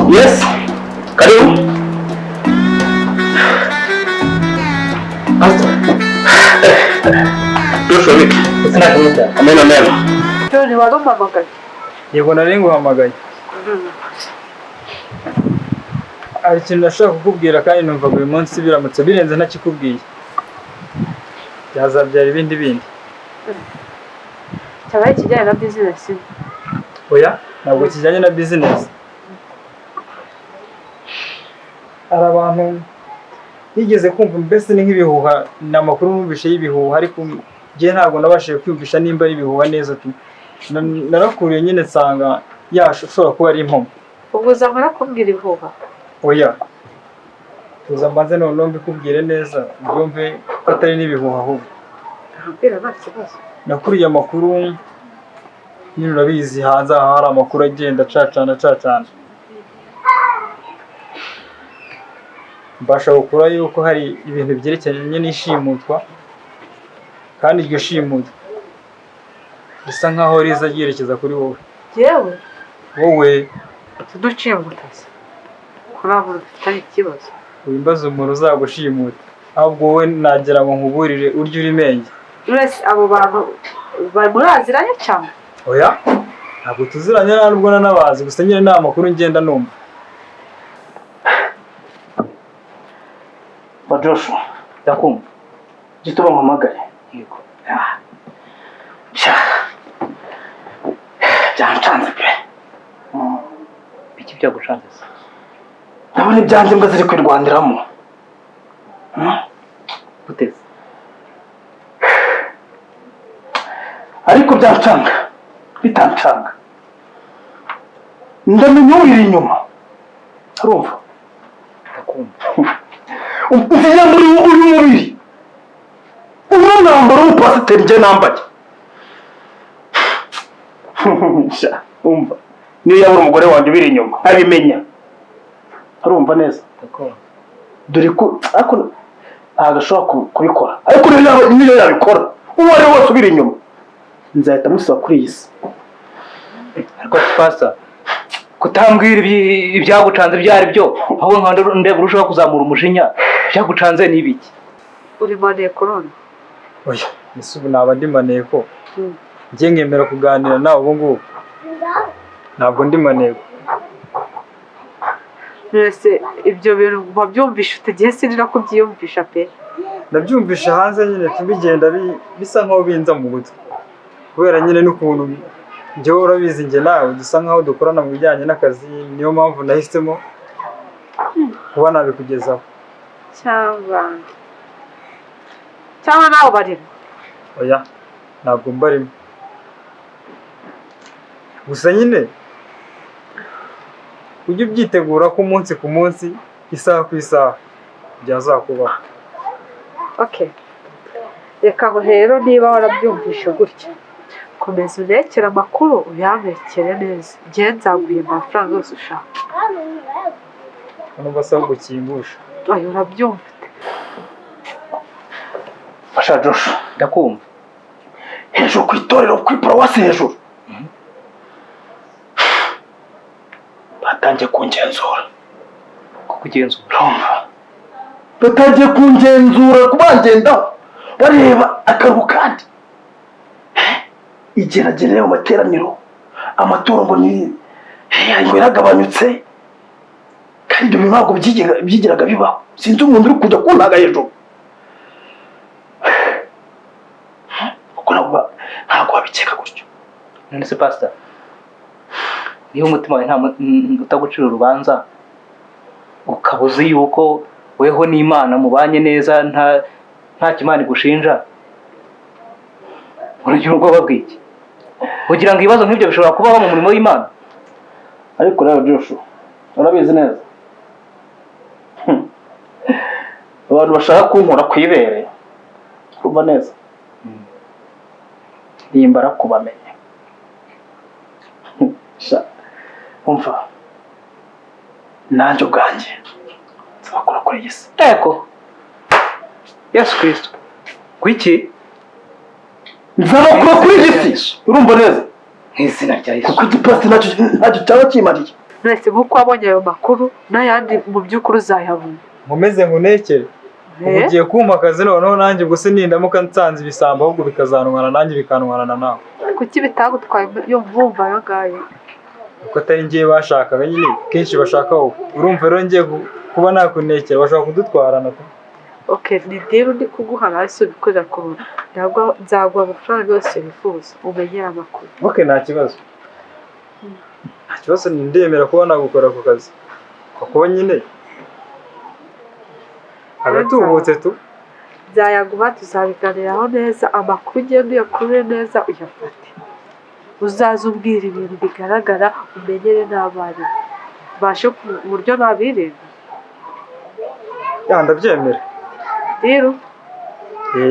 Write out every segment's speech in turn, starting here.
Yes. Karibu. Joshua wiki. Sina kimuta. Amena mema. Ni wagomba magari. Yego nari nguhamagaye. Ari ikintu nashaka kukubwira kandi numva buri munsi biramutse birenze ntakikubwiye. Byazabyara ibindi bindi. Cyabaye kijyanye na business. Oya, ntabwo kijyanye na business. Hari abantu yigeze kumva mbese ni nk'ibihuha n'amakuru numvishe y'ibihuha ariko je ntabwo nabashije kwiyumvisha nimba ari ibihuha neza tu. Narakuriye nyine nsanga yashobora kuba ari impamo. Ubwo zamara kumbwira ibihuha. Oya. Tuza mbanze none mbikubwire neza byumve ko atari n'ibihuha ahubwo. Mbira bakibazo. Nakuriye amakuru nyine urabizi hanze hari amakuru agenda cacana. Mbasha gukura yuko hari ibintu byerekeranye n'ishimutwa kandi iryo shimutwa bisa nkaho riza ryerekeza kuri wowe. Yewe Wowe tuduciye gutasa. Kurabura tutari ikibazo. Wimbaza umuntu uzagushimuta ahubwo wowe nagira ngo nkuburire uryo uri menge. Urese abo bantu bamuraziranye cyane. Oya ntabwo tuziranye nubwo nanabazi gusa nyine nta makuru ngenda numva. Joshua, ndakumva. Gituba mpamagaye. Yego. Byancanze pe. Biki byagucanze se? Ndabona ibyanjye mbwa ziri kwirwandiramo. Guteze. Ariko byancanga. Bitancanga. Ndamenya uri inyuma. Urumva? Ndakumva. Uvuye muri uyu mubiri. Uno nambara w'upasiteri nje nambaye. Umva. Niyo yabura umugore wanjye ubiri inyuma. Abimenya. Arumva neza. D'accord. Dore ko ariko agashobora kubikora. Ariko niyo yabikora. Uwo ari wose ubiri inyuma. Nzahita musaba kuri iyi si. Ariko pasta kutambwira ibyagucanze byari byo aho ndeba urushaho kuzamura umujinya byagucanze n'ibiki Uri maneye corona. Oya nisubu naba ndi maneko. Ngiye ngemera kuganira nawe ubu ngubu. Ntabwo ndi maneko. Urese ibyo bintu babyumvisha utagiye sinira kubyiyumvisha pe. Ndabyumvisha hanze nyine tubigenda bisa nkaho binza mu gutwi. Kubera nyine n'ukuntu njyewe urabizi nge nawe dusa nkaho dukorana mu bijyanye n'akazi niyo mpamvu nahisemo kuba nabikugezaho. Cyangwa nawe barimo. Oya ntabwo mbarimo. Gusa nyine ujye ubyitegura ko umunsi ku munsi isaha ku isaha byazakubaho. Okay. Reka ngo rero niba warabyumvishe gutya komeza urekere amakuru uyamekere neza. Ngiye nzaguha amafaranga yose ushaka. Hano basaba gukimbusha. Oya urabyumva. Fasha Joshua, ndakumva. Hejuru ku itorero kuri paruwasi hejuru. Batangiye kungenzura. Kukugenzura. Batangiye kungenzura kubangendaho. Bareba akaruhu kandi. Igeragere mu materaniro. Amaturo ngo ni ngo yaragabanyutse. Kandi ibyo ntabwo byigiraga bibaho. Sinzi umuntu uri kujya kuntaga hejuru. Ntabwo wabikeka gutyo. None se pastor, niyo umutima wawe nta utagucira urubanza ukabuze yuko weho n'Imana mubanye neza nta kimana igushinja, urugero rwo babwiki kugira ngo ibibazo nk'ibyo bishobora kubaho mu murimo w'Imana. Ariko rero Joshua urabizi neza abantu bashaka kunkora kwibere kumva neza nimbara kubamenya. Umva nanjye ubwanjye nzabakora kuri Yesu. Ego Yesu Kristo kwiki nzabakora kuri Yesu. Urumva neza nk'izina rya Yesu. kuko igipasi ntacyo cyaba kimariye. mwese nk'uko wabonye ayo makuru n'ayandi mu by'ukuri uzayabona. nkomeze nkunekere ubu ugiye kumpa akazi noneho nanjye ubwo se nindamuka nsanze ibisambo ahubwo bikazantwara nanjye bikantwarana nawe. kuki bitagutwaye yo mwumva ayo ngayo? kuko atari ngiye bashakaga nyine kenshi bashaka wowe. urumva rero ngiye kuba nakunekera bashaka kudutwarana. Okay, ni deal ndi kuguha hasi ubikorera ku ntabwo nzagwa amafaranga yose wifuza umenyera amakuru. Okay, nta kibazo. Nta kibazo ndemera kuba nagukora ku kazi. Kuko nyine agatubutse tu nzayaguha tuzabiganiraho neza amakuru ugenda uyakure neza uyafate. Uzaza umbwira ibintu bigaragara umenyere n'abana bashe ku buryo nabirinda. ndabyemera. Rero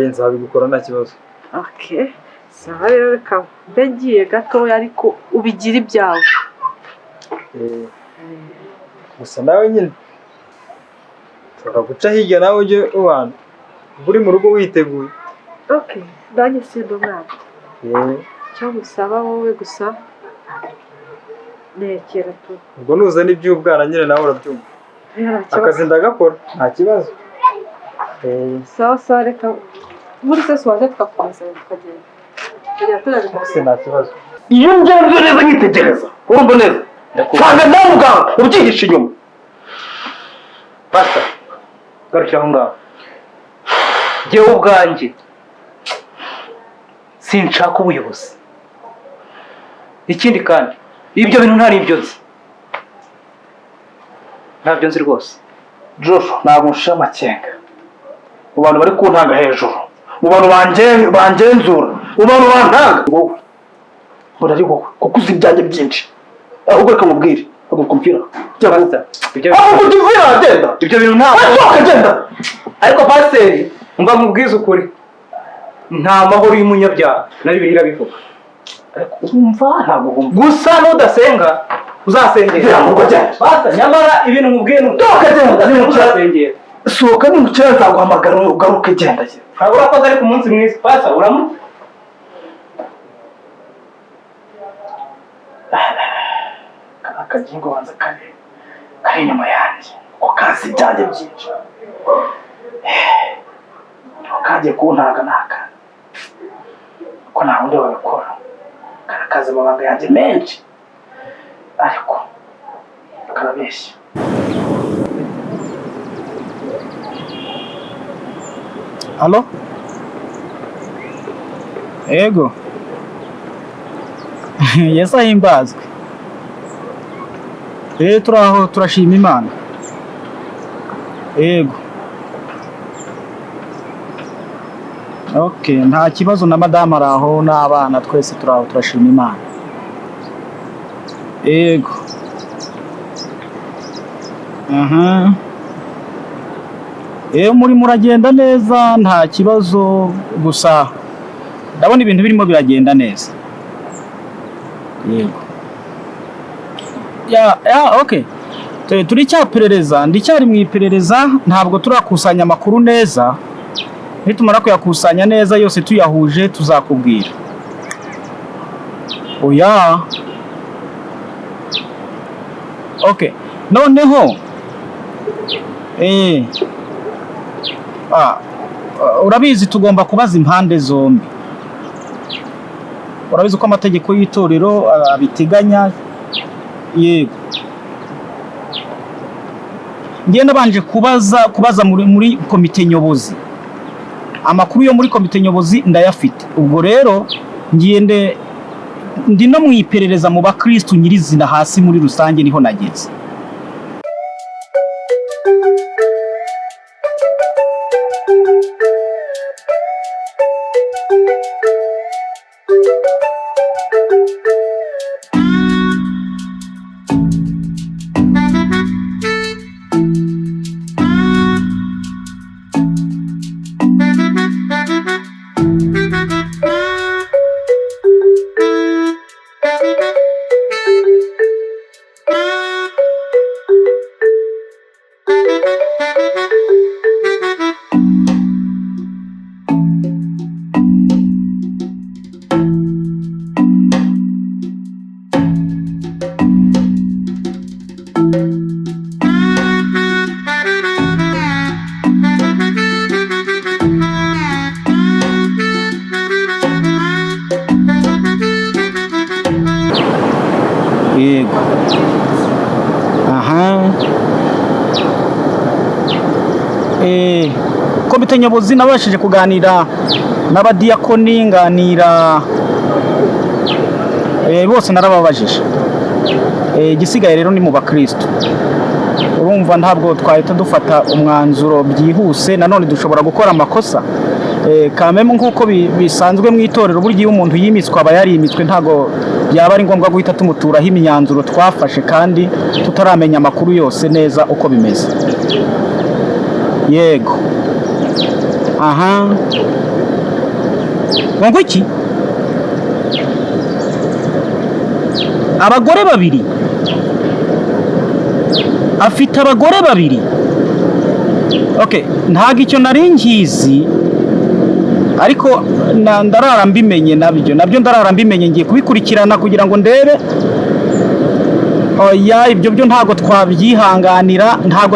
nzabigukora nta kibazo. Okay, sawa rero reka mbe ngiye gatoya ariko ubigira ibyawe. Gusa nawe nyine ushobora guca hirya nawe ujye ubana uri mu rugo witeguye. Okay, nanjye sindi umwana. Icyo musaba wowe gusa nekera tu. Ubwo nuza n'iby'ubwana nyine nawe urabyumva. Akazi ndagakora nta kibazo. Sawa reka muri se waje twakomeza tukagenda. Nta kibazo. Iyo ngenzo neza nkitegereza urumva neza nsanga nawe ubwawe ubyihishe inyuma. Pastor, garukira aho ngaho. Jyewe ubwanjye sinshaka ubuyobozi. Ikindi kandi ibyo bintu nta n'ibyo nzi. Ntabyo nzi rwose. Joshua ntabwo nshira amakenga mu bantu bari kuntanga hejuru, mu bantu bangenzura, mu bantu bantanga wowe urari wowe kuko uzi ibyanjye byinshi. Ahubwo reka mubwire agukumpira Pastor, ibyo bintu ntabwo agenda. Ariko pastor umva mubwiza ukuri. Nta mahoro y'umunyabyaha na Bibiliya irabivuga. Umva ntabwo Gusa nudasenga uzasengera. Pastor nyamara ibintu mubwiye uzasengera. sohoka n'umucira nzaguhamagara ugaruke genda. Ntabwo urakoze ariko umunsi mwiza. Pastor uramu akagingo wanza kare inyuma yanjye ko kazi ibyanjye byinshi kagiye kuntanga naka ko nta wundi wabikora karakaza amabanga yanjye menshi ariko karabeshya. Halo? Ego. Yesu ahimbazwe. Turaho turashima Imana. Ego. Okay, nta kibazo na madama araho n'abana twese turaho turashima Imana. Ego. Muri muragenda neza nta kibazo gusa ndabona ibintu birimo biragenda neza. Yego. Okay. Turi cyaperereza ndicyari mu iperereza ntabwo turakusanya amakuru neza. Nitumara kuyakusanya neza yose tuyahuje tuzakubwira. Oya. Okay. Noneho urabizi tugomba kubaza impande zombi. Urabizi ko amategeko y'itorero abiteganya. Yego. Ngiye nabanje kubaza muri komite nyobozi. Amakuru yo muri komite nyobozi ndayafite. Ubwo rero ngiye ndi no mu iperereza mu bakristo nyirizina hasi muri rusange niho nageze. yego aha komite nyobozi nabashije kuganira n'abadiyakoni nganira bose narababajije igisigaye rero ni mu bakristo urumva ntabwo twahita dufata umwanzuro byihuse nanone dushobora gukora amakosa kameme nk'uko bisanzwe mu itorero burya iyo umuntu yimitswe aba yarimitswe ntabwo byaba ari ngombwa guhita tumuturaho imyanzuro twafashe kandi tutaramenya amakuru yose neza uko bimeze yego aha ngo iki abagore babiri afite abagore babiri okay ntago icyo nari nkizi ariko ndarara mbimenye nabyo ndarara mbimenye ngiye kubikurikirana kugira ngo ndebe oya ibyo byo ntago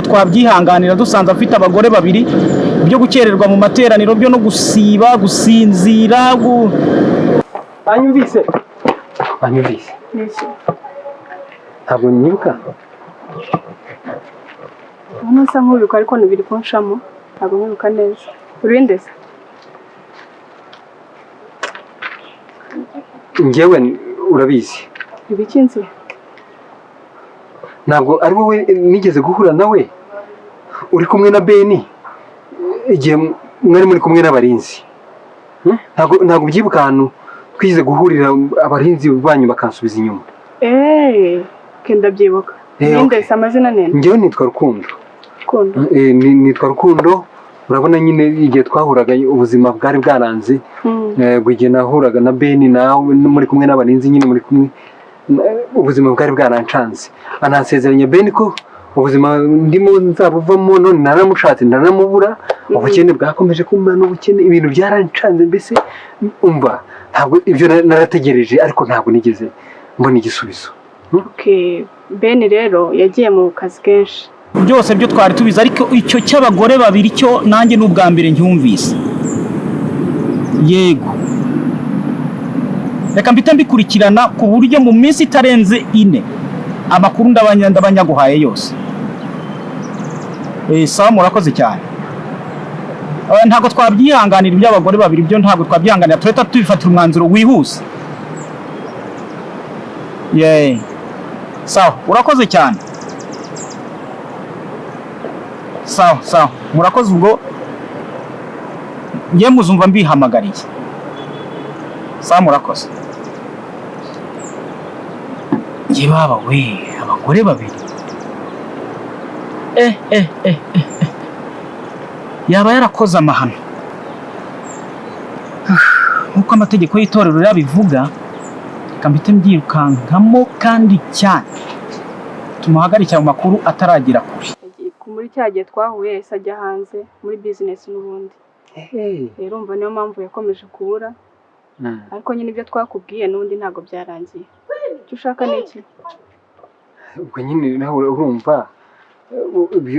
twabyihanganira dusanze afite abagore babiri byo gukererwa mu materaniro byo no gusiba gusinzira Banyumvise ntabwo nyibuka umuntu usa nk'ubibuka ariko ntibiri kunshamo ntabwo nyibuka neza urindeze njyewe urabizi ibikinzi ntabwo ari wowe nigeze guhura nawe uri kumwe na Beni igihe mwari muri kumwe n'abarinzi ntabwo ubyibuka ahantu twize guhurira abarinzi banyu bakansubiza inyuma kenda byibuka nindese amazina nene njyewe nitwa Rukundo nitwa Rukundo urabona nyine igihe twahuraga ubuzima bwari bwaranze igihe nahuraga na Beni nawe muri kumwe n'abarinzi nyine muri kumwe ubuzima bwari bwarancanze anansezeranya Beni ko ubuzima ndimo nzabuvamo none naramushatse ndaramubura ubukene bwakomeje kumana ubukene ibintu byarancanze mbese umva ntabwo ibyo narategereje ariko ntabwo nigeze mbona igisubizo Beni rero yagiye mu kazi kenshi byose byo twari tubizi ariko icyo cy'abagore babiri cyo nanjye n'ubwa mbere ncyumvise yego reka mbite mbikurikirana ku buryo mu minsi itarenze 4 amakuru ndabanyaguhaye yose sawa murakoze cyane ntabwo twabyihanganira iby'abagore babiri byo ntabwo twabyihanganira tureta tubifatira umwanzuro wihuse sawa urakoze cyane sawa murakoze ubwo ngiye muzumva mbihamagariye sawa murakoze ngiye baba we abagore babiri yaba yarakoze amahano nk'uko amategeko y'itorero yabivuga kambite mbyirukankamo kandi cyane tumuhagarikira mu makuru ataragira kure muri cya gihe twahuye yahise ajya hanze muri bizinesi n'ubundi rero umva niyo mpamvu yakomeje kubura ariko nyine ibyo twakubwiye n'ubundi ntabwo byarangiye icyo ushaka ni iki ubwo nyine nawe urumva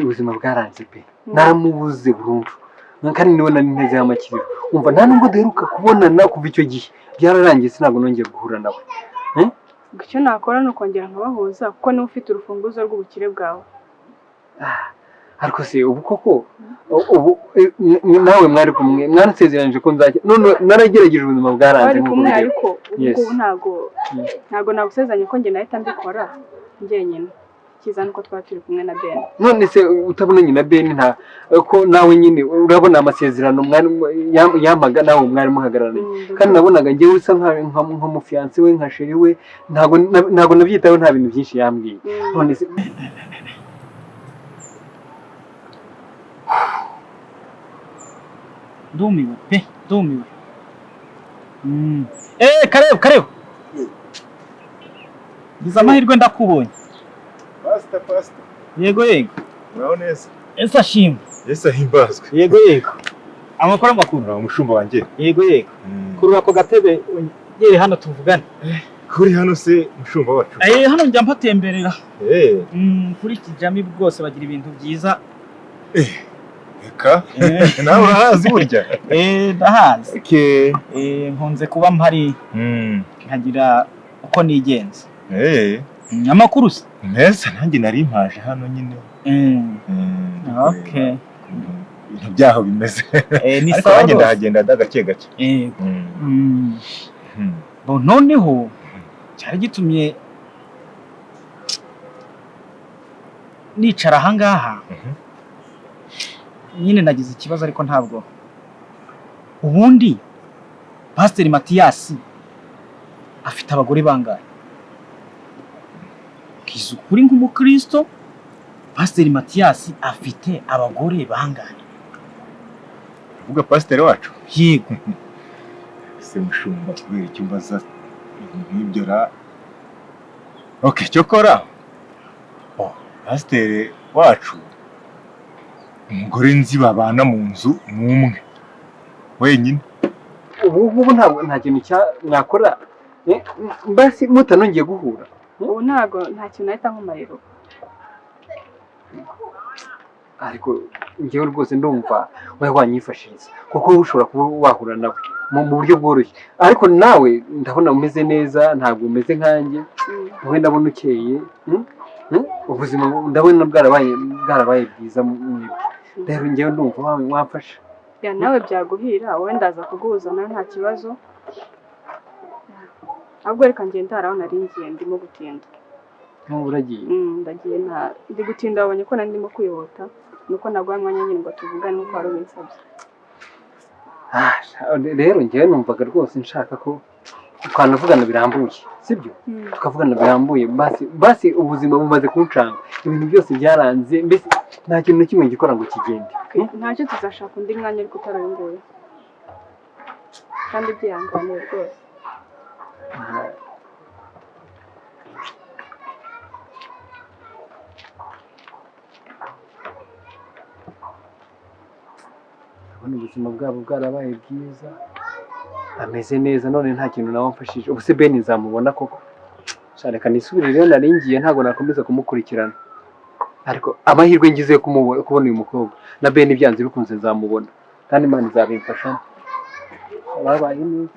ubuzima bwaranze pe naramubuze burundu kandi niwe nari nteze amakiriro umva nta nubwo duheruka kubonana kuva icyo gihe byararangiye sinabwo nongeye guhura nawe icyo nakora ni ukongera nkabahuza kuko niwe ufite urufunguzo rw'ubukire bwawe ariko se ubu koko nawe mwari kumwe mwarasezeranyije ko nzajya none naragerageje ubuzima bwaranze nk'uko kumwe ariko ubu ntabwo nagusezeranye ko njye nahita mbikora njyenyine kiza nuko twari turi kumwe na Beni none se utabonanye na Beni nta ko nawe nyine urabona amasezerano yamaga nawe mwari muhagararanye kandi nabonaga njyewe usa nk'umufiyanse we nka sheri we ntabwo nabyitaho nta bintu byinshi yambwiye none se Dumiwe. Karibu. Giza amahirwe ndakubonye. Pastor. Yego. Uraho neza? Ese ashimwe. Ese ahimbazwe. Yego. Amakuru. Umushumba wanjye. Yego. Kurura ko gatebe yere hano tuvugane. kuri hano se mushumba wacu? Hano njya mpatemberera. Kuri Kijami rwose bagira ibintu byiza. Eka nawe urahazi burya? Ndahazi. Okay. Nkunze kuba mpari nkagira uko nigenza. Amakuru se? Neza nanjye nari mpaje hano nyine. Okay. Ibintu byaho bimeze. Ni ariko nanjye ndahagenda gake gake. Noneho cyari gitumye nicara ahangaha nyine nagize ikibazo ariko ntabwo ubundi Pasiteri Matiyasi afite abagore bangahe? Kizu kuri nk'umukristo Pasiteri Matiyasi afite abagore bangahe? Uvuga pasiteri wacu? Yego. Se mushumba kubera icyo mbaza nk'ibyo ra. Okay, cyokora pasiteri wacu umugore nzi babana mu nzu n'umwe wenyine. Ubu ntabwo nta kintu mwakora mbasi mutanongeye guhura. Ubu ntabwo nta kintu nahita nkumarira. Ariko njyewe rwose ndumva wowe wanyifashiriza kuko ushobora kuba wahura nawe mu buryo bworoshye, ariko nawe ndabona umeze neza, ntabwo umeze nkanjye, wowe ndabona ukeye, ubuzima ndabona bwarabaye bwiza mwebwe. Rero njyewe ndumva wamfasha. Nawe byaguhira, wowe ndaza kuguhuza nawe nta kibazo. Ahubwo reka ngenda araho nari ngiye ndimo gutinda. Uragiye? Ndagiye ndi gutinda, wabonye ko nari ndimo kwihuta nuko naguha umwanya nyine ngo tuvugane uko wari ubinsabye. Rero njyewe numvaga rwose nshaka ko twanavugana birambuye, sibyo? Tukavugana birambuye basi ubuzima bumaze kuncanga, ibintu byose byaranze, mbese nta kintu na kimwe gikora ngo kigende. Ntacyo tuzashaka undi mwanya ariko utarongoye kandi byihanganiye rwose. Ubuzima bwabo bwarabaye bwiza, ameze neza, none nta kintu nawe mfashije. Ubu se Ben nzamubona koko? Reka nisubire rero, nari ngiye ntabwo nakomeza kumukurikirana, ariko amahirwe ngize yo kubona uyu mukobwa na Ben byanze bikunze nzamubona kandi Imana izabimfashamo. Babaye neza.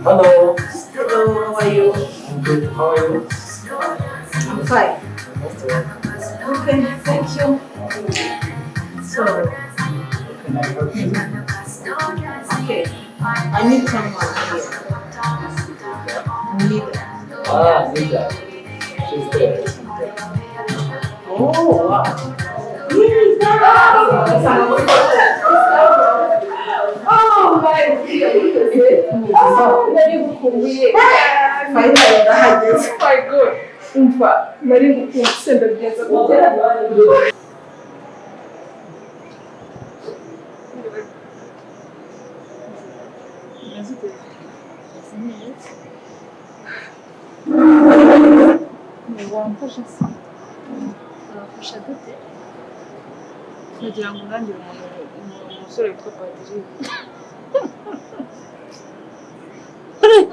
Hello. Hello, how are you? I'm good. How are you? I'm fine. Okay, thank you. So, can I help you? Okay, I need someone here. Nida. Nida. She's there. Oh, wow. Oh my God. Umva, nari gukumva senda bigeza kugera. Wamfasha se? Wamfasha gute? Nagira ngo ngangire umusore witwa Patrick.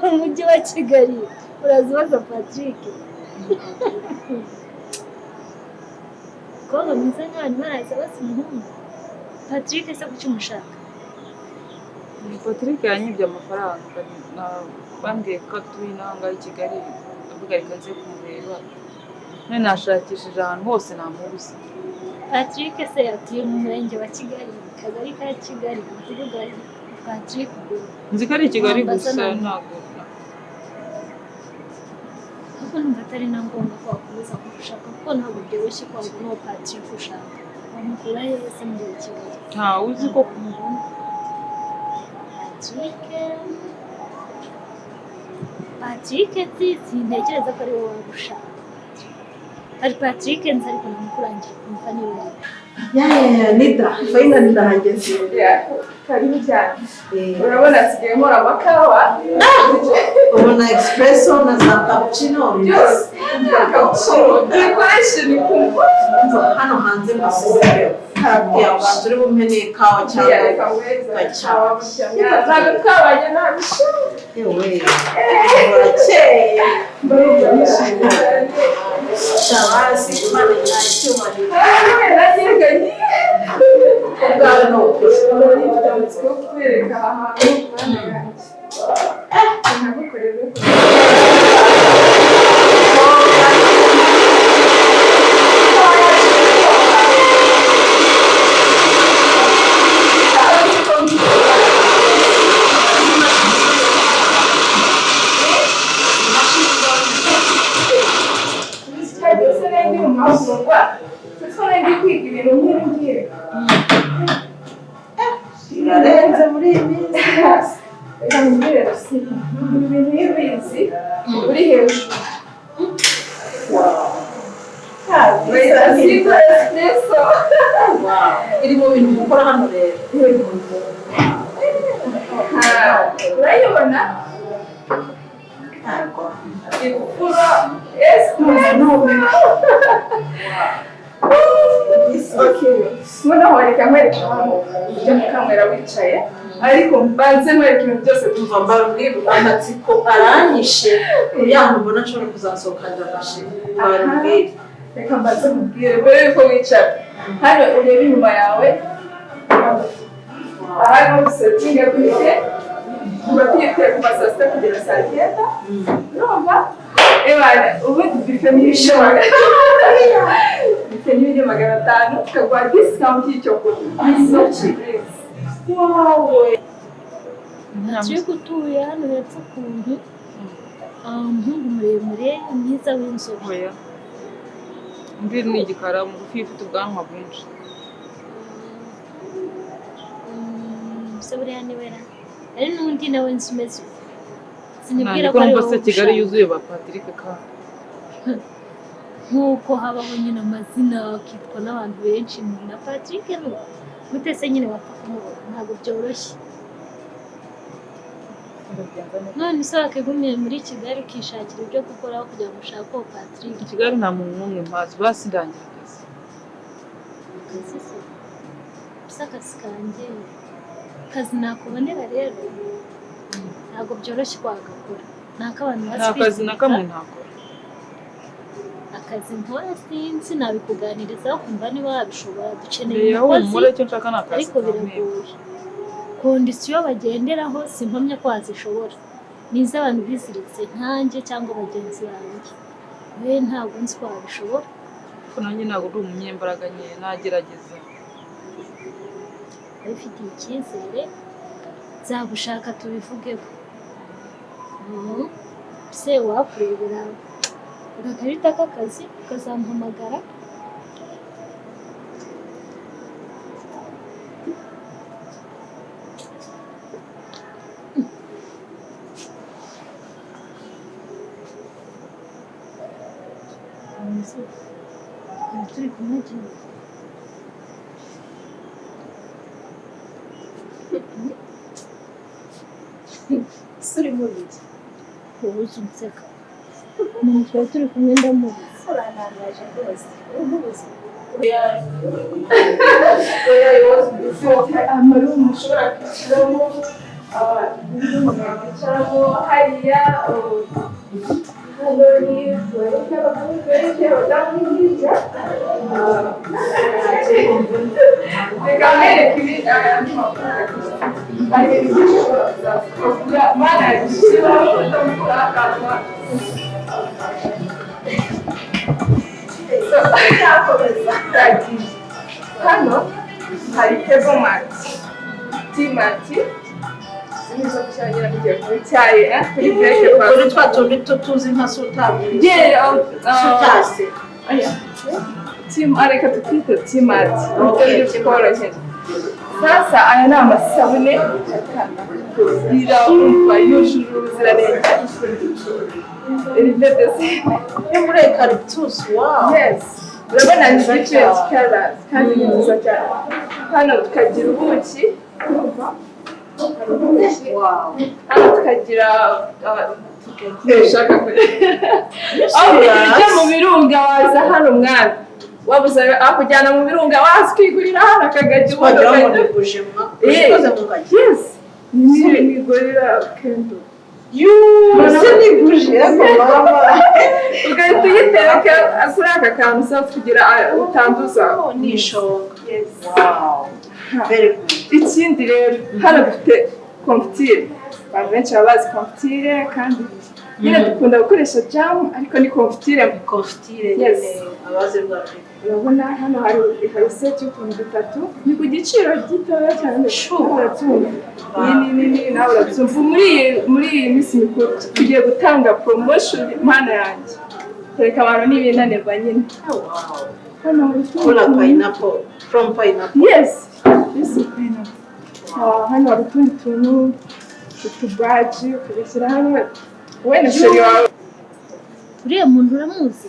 Mu mujyi wa Kigali urazibaza Patrick. Koga mwiza nk'abantu baraza basa umuhungu. Patrick ese kuki umushaka? Patrick yanyibye amafaranga bambwiye ko atuye n'ahangaha i Kigali, avuga reka nze kumureba. None nashakishije ahantu hose namubuze. Patrick se yatuye mu murenge wa Kigali, Kagari ka Kigali, umudugudu wa Patrick. Nzi ko ari i Kigali gusa ntabwo. Kuko numva atari na ngombwa ko wakomeza kumushaka kuko ntabwo byoroshye ko wabona uwo Patrick ushaka. Wamukura hehe se muri Kigali? Ntawe uzi ko kumubona. Patrick sintekereza ko ari wowe wagushaka. Hari Patrick nzi ariko namukurangira kumva niwe. Nida, finally ndahageze. Karibu cyane. Urabona asigaye nkora amakawa. Ubona espresso na za cappuccino. Yes. Decoration kumva. Hano hanze musisire. Abantu uri bumene kawa cyangwa gacawa. Ntabwo twabanye nabisho. Yewe. Urakeye. Shabasi imana yacyuma ni. Nagenganye. Ubwawe no kwereka ahantu bana yanjye. Nagukorera urarenze muri iyi minsi. ibintu y'ibizi uri hejuru. Iri mu bintu ukora hano rero. Urayibona? Ifuro noneho reka nkwereke hano ujya mukamwera wicaye ariko mbanze nkwereke ibintu byose Tuva mbabwira amatsiko aranyishe kugira ngo mbona nshobora kuzasohoka ndafashe. Mbabwira. reka mbanze mubwire mbere yuko wicara hano urebe inyuma yawe ahari muri setingi gute urabyiye kuva saa sita kugera saa cyenda urumva ubundi bife n'ibindi magana atanu tukaguha discount y'icyo kurya. turi gutuye hano hepfo ukuntu umuhungu muremure mwiza w'inzobe. Undi ni igikara mugufi ufite ubwanwa bwinshi. Se buriya ni wera ari n'undi nawe nzi umeze uko sinibwira ko ari wowe Kigali yuzuye ba Patrick ka nk'uko habaho nyine amazina akitwa n'abantu benshi na Patrick mutese nyine wapfa kumubona ntabwo byoroshye. none se wakigumiye muri Kigali ukishakira ibyo gukoraho kugira ngo ushake uwo Patrick. Kigali nta muntu n'umwe mpazi basidangira akazi kanjye akazi nakubonera rero ntabwo byoroshye kwagakora nta k'abantu nta kazi na kamwe ntakora. akazi nkora sinzi nabikuganirizaho kumva niba wabishobora dukeneye umukozi ariko biragoye kondisiyo bagenderaho simpamya ko wazishobora n'iz'abantu biziritse nkanjye cyangwa bagenzi banjye we ntabwo nzi ko wabishobora ko nanjye ntabwo uri umunyembaraga nke nagerageza abifitiye icyizere zagushaka tubivugeho se wakurebera agakarita k'akazi ukazamuhamagara turi kumwe Suri muri iki. wowe uzi unseka umuntu twari turi kumwe ndamuzi Uranangaje rwose. Umuzi. amarumu ushobora kwishyiramo bicaramo hariya hano ni tuwarete abadamu hirya reka mwereke ibi andi makuru hari ibintu byinshi ushobora kuzavuga mana yagushyiraho utamukura akanwa hano hari table mat tea mat nizo gushyira mugiye kunywa icyayi kuri breakfast Kuri twa tundi tuzi nka sutabu. sutase reka tukite tea mat uburyo bworoheje. Sasa aya ni amasabune irumva yujuje ubuziranenge Yo muri eucalyptus. Wow. yes urabona ni different colors kandi ni nziza cyane. Hano tukagira ubuki, hano tukagira ushaka ujya mu birunga waza hano mwana wabuze akujyana mu birunga waza kwigurira hano akagajya ni gorira kendo ugahita uyitereka kuri aka kantu usanzwe kugira utanduza ikindi rero hano dufite konfitire abantu benshi baba bazi konfitire kandi nyine dukunda gukoresha jamu ariko ni konfitire abazi rwacu urabona hano hari seti y'utuntu dutatu ni ku giciro gitoya cyane urabyumva ni nawe urabyumva muri iyi minsi mikuru tugiye gutanga promotion impano yanjye kereka abantu n'ibinanirwa nyine hano hari pineapple from pineapple yes hano hari utundi tuntu utubaji ukabishyira hamwe wowe na sheri wawe uriya muntu uramuzi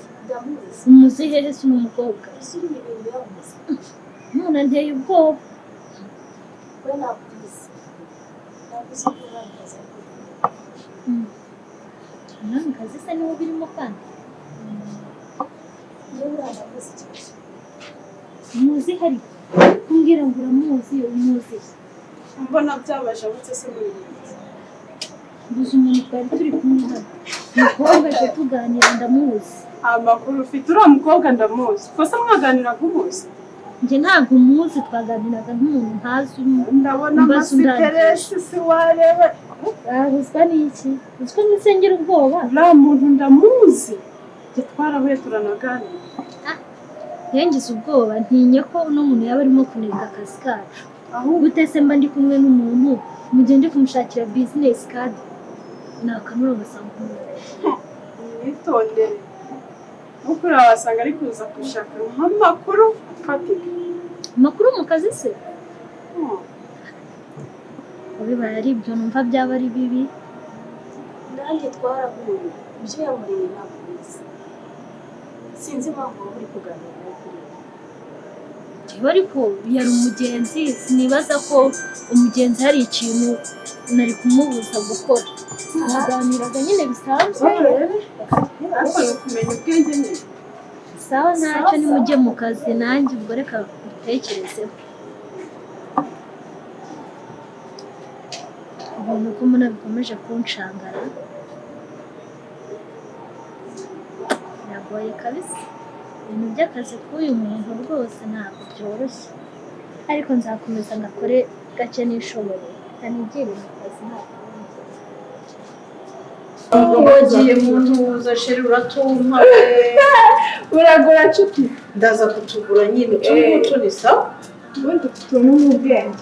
umuzi hehe si n'umukobwa none nteye ubwoba umwamikazi se niwo birimo kandi umuzi hari kumbwira ngo uramuzi umuzi mbona byabajabutse se muri mbuze umuntu twari turi kumwe hano umukobwa aje tuganira ndamuzi amakuru ufite uriya mukobwa ndamuzi kosa mwaganiraga umuzi njye ntabwo umuzi twaganiraga nk'umuntu ntazi ndabona amasiperesi si wareba uzwa n'iki uzwa n'isengera ubwoba uriya muntu ndamuzi njye twarahuye turanaganira yangize ubwoba ntinye ko uno muntu yaba arimo kunenga akazi kacu gute se mba ndi kumwe n'umuntu mu gihe ndi kumushakira bizinesi kadi nakanura ngasanga umuntu witondere nuko wasanga ari kuza gushaka amakuru afatika amakuru mu kazi se bibaye ari ibyo numva byaba ari bibi nanjye twarahuye ibyo yamuriye ntabwo bizi sinzi impamvu uri kuganira njyewe ariko yari umugenzi sinibaza ko umugenzi hari ikintu nari kumubuza gukora twaganiraga nyine bisanzwe ariko ni ukumenya ubwenge nyine sawa ntacyo nimujye mu kazi nanjye ubwo reka mbitekerezeho ubona ko mbona bikomeje kunshangara biragoye kabisa ibintu by'akazi k'uyu muntu rwose ntabwo byoroshye ariko nzakomeza ngakore gake nishoboye ntanigire mu kazi ntabwo wagiye mu ntuza sheri uratumpa uragura nshuti ndaza kutugura nyine utungutu ni sawa ubundi utuntu n'ubwenge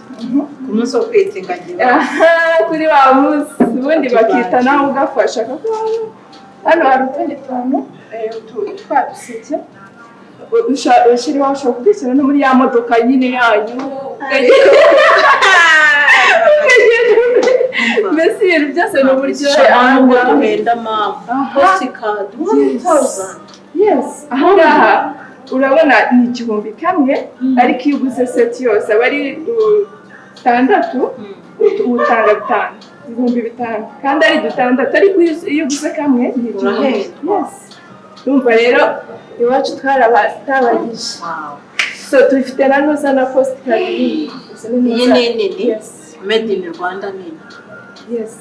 ku munsi wo kwitingagira kuri wa munsi ubundi bakita nawe ugafasha hano hari utundi tuntu twaduseke sheri wawe ushobora kubishyira no muri ya modoka nyine yanyu mbese ibintu byose ni uburyohe ngo duhenda mama postikadi 1000 yes ahangaha urabona ni 1000 kamwe ariko iyo uguze seti yose aba ari 6 utanga 5 5,000 kandi ari 6 ariko iyo uguze kamwe ni 1000 yes urumva rero iwacu twarabatabagije so tubifite na nusa na postikadi iyi nini made in Rwanda nini yes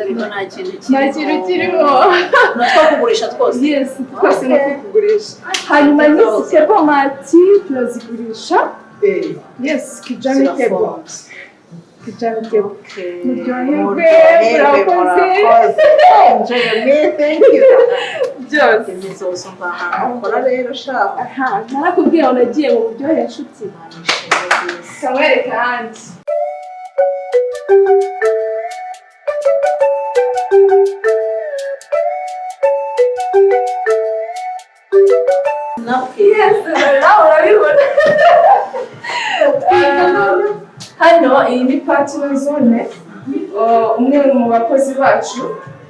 ariko nta kintu kirimo natwo kugurisha twose yes twose no kugurisha hanyuma n'isi tebo mati turazigurisha yes kijami tebo muryoherwe murakoze thank you byose nizose mva ahantu ukora rero shaka narakubwira ngo nagiye mu buryohe inshuti kamwereka ahandi hano iyi ni partner zone umwe mu bakozi bacu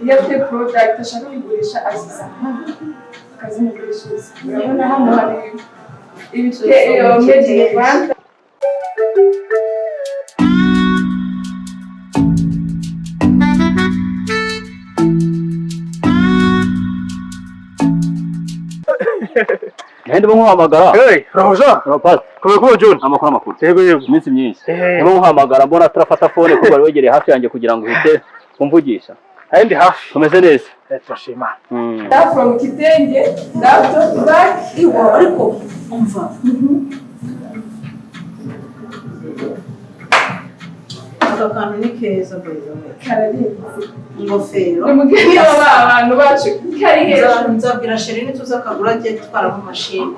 iyo afite product ashaka kugurisha aziza hano akazimugurishiriza urabona hano hari ibitero by'Inyarwanda. Ndimo nkuhamagara. Roja. Rapaz. Kuko John. Amakuru. Yego. Iminsi myinshi. Ndimo nkuhamagara mbona turafata phone kuko bari wegereye hafi yanjye kugira ngo uhite umvugisha. Ndi hafi. Tumeze neza. Turashima. From Kitenge, laptop back. Iwa ariko umva. Aka kantu ni keza bayiwe. Karabizi. Ingofero. Umugeni w'abantu bacu kari hejuru. Nzabwira Sherine tuzakagura agiye gutwara mu mashini.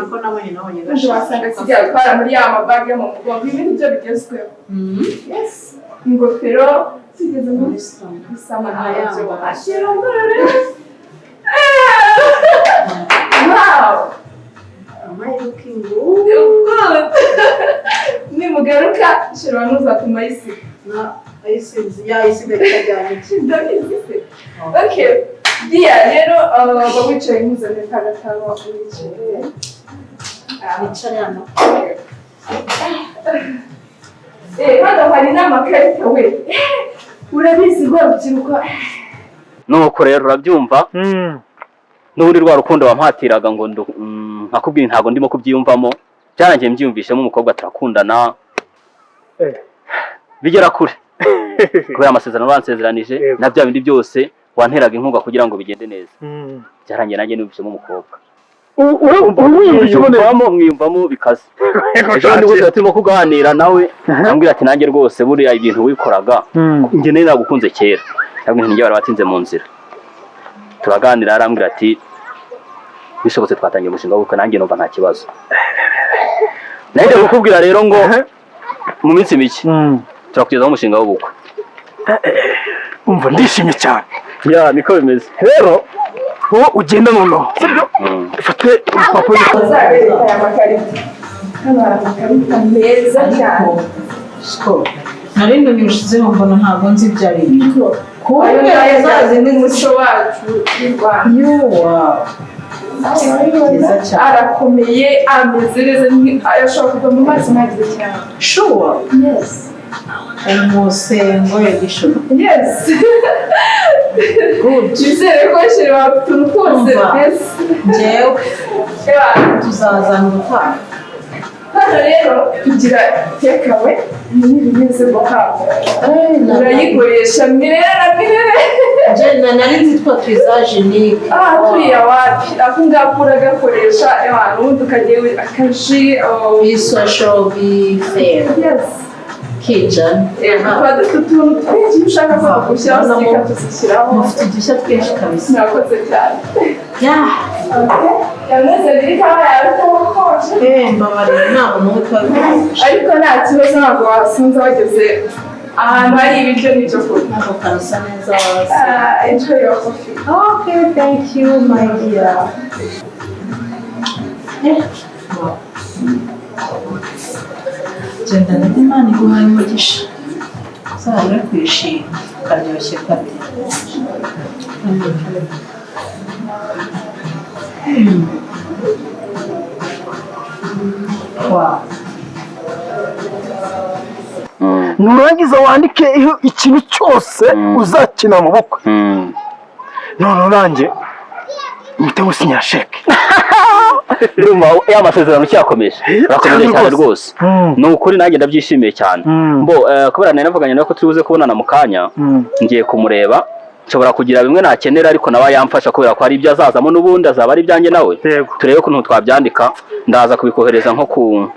Ako nabonye gashaka. Wasanga kijya gutwara muri ya mabag yo mu mugongo ibintu byo bigezweho. Yes. Ingofero tugeze muri sama hayo. Ashira umurere. Wow. Am I looking good? Ni mugaruka shira ntuzatuma yisiga. Na isiga cyajyanye. Okay. Dia rero bawicaye muzane kagataro wicaye. Wicaye hano. Hano hari n'amakarita we. Urabizi rwabyiruka. Nuko rero urabyumva? N'ubundi rwa rukundo wampatiraga ngo nkakubwira ntago ndimo kubyiyumvamo. Byarangiye mbyiyumvishemo umukobwa turakundana. Bigera kure. Kubera amasezerano bansezeranije na bya bindi byose wanteraga inkunga kugira ngo bigende neza. Byarangiye nanjye nubishemo umukobwa. Mwiyumvamo bikaze. Ejo ndi gute turimo kuganira nawe ambwira ati nanjye rwose buriya ibintu wikoraga njye nari nagukunze kera. Ntabwo ntinjye bari batinze mu nzira. Turaganira arambwira ati bishobotse twatangiye umushinga w'uko nanjye numva nta kibazo. Naje gukubwira rero ngo mu minsi mike turakugezaho umushinga w'ubukwe. Umva ndishimye cyane. Ya niko bimeze. Rero wowe ugenda noneho sibyo ufate urupapuro Uzabeka aya makarita. Hano hari amakarita meza cyane. Nari ndabishizeho mbona ntabwo nzi ibyo ari byo. Ayo nayo zazi n'umuco wacu w'u Rwanda. Arakomeye ameze neza ashobora kuva mu mazi mazi cyane. Sure. Yes. Umusengo edishoni. Yes. Good. Nizere ko shira utuntu twose twese. Njyewe tuzazana ubutaha. Hano rero tugira tekawe muri bimeze bohabo. Urayikoresha mirere na mirere. Je nari nzi twa twizaje ni. Turiya wapi akungapura agakoresha abantu tukagiye akaji social be fair. Yes. Kitchen. Kwa utuntu twinshi ushaka ko gushyiraho sika tuzishyiraho. Mufite udushya twinshi kabisa. Nakoze cyane. Yameze biri kaba yarukoje. Mbabarira ntabwo n'ubu twabikoresha. Ariko nta kibazo ntabwo wasanze wageze ahantu hari ibiryo n'ibyo kurya. Ntabwo karasa neza. Enjoy your coffee. Okay, thank you, my dear. Genda n'Imana iguhaye umugisha. Uzabure kwishima karyoshye kate. Wow. nurangiza wandike ikintu cyose uzakina mu bukwe none nanjye mpite gusinya sheke. Ndumva ya masezerano cyakomeje. Rakomeje cyane rwose. No ukuri nanjye ndabyishimiye cyane. Kubera nari navuganye nawe ko turibuze kubonana mu kanya ngiye kumureba. Nshobora kugira bimwe nakenera ariko nawe yamfasha kubera ko ari ibyo azazamo n'ubundi azaba ari byanjye nawe. Turebe ko twabyandika ndaza kubikohereza nko ku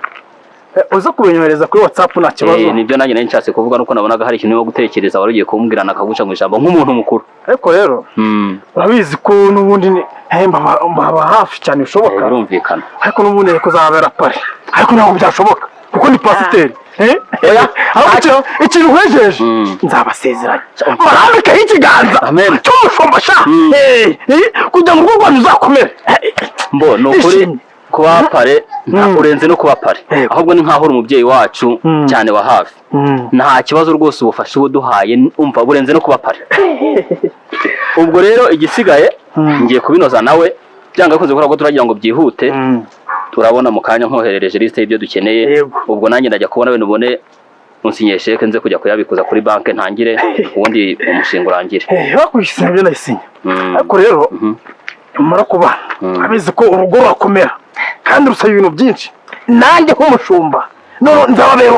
uza kubinyohereza kuri WhatsApp nta kibazo. Nibyo nanjye nari nshatse kuvuga nuko nabonaga hari ikintu cyo gutekereza wari ugiye kumbwira nakaguca mu ijambo nk'umuntu mukuru. Ariko rero urabizi ko n'ubundi mbaba hafi cyane bishoboka. Birumvikana. Ariko n'ubundi kuzabera pare. Ariko ntabwo byashoboka kuko ni pasiteri. Ikintu nkwejeje nzabasezeranya barambikaho ikiganza cy'umushumba sha kugira ngo urwo rwanyu uzakomere. Ni ukuri kuba pare urenze no kuba pare ahubwo ni nkaho uri umubyeyi wacu cyane wa hafi. Nta kibazo rwose ubufasha ubuduhaye umva burenze no kuba pare. Ubwo rero igisigaye ngiye kubinoza nawe byanga koze gukora ko turagira ngo byihute turabona mu kanya nkoherereje liste y'ibyo dukeneye ubwo nanjye ndajya kubona bene ubone unsinye sheke nze kujya kuyabikuza kuri banke ntangire ubundi umushinga urangire bakwishyura byo nayisinya ariko rero mara kuba abizi ko urugo rurakomera kandi rusaba ibintu byinshi nanjye nk'umushumba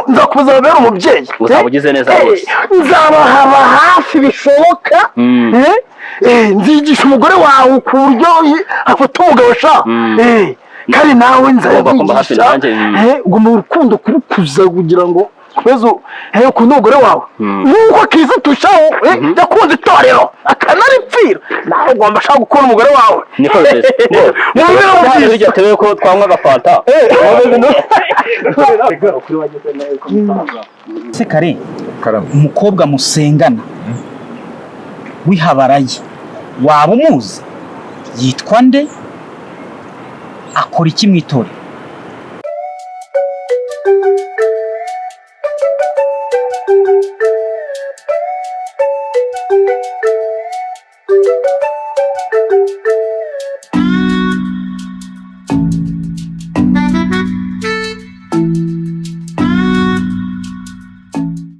nzakubuza babera umubyeyi uzaba ugize neza rwose nzabahaba hafi bishoboka nzigisha umugore wawe ku buryo afata umugabo sha kandi nawe nzabyigisha ugomba urukundo kurukuza kugira ngo kwezo ukunda umugore wawe nuko kiza tushaho yakunze itorero akanaripfira nawe ugomba shaka gukunda umugore wawe niko bimeze mu biro byatewe ko twanywa agafanta se kare umukobwa musengana w'ihabaraye waba umuzi yitwa nde akora iki mu itorero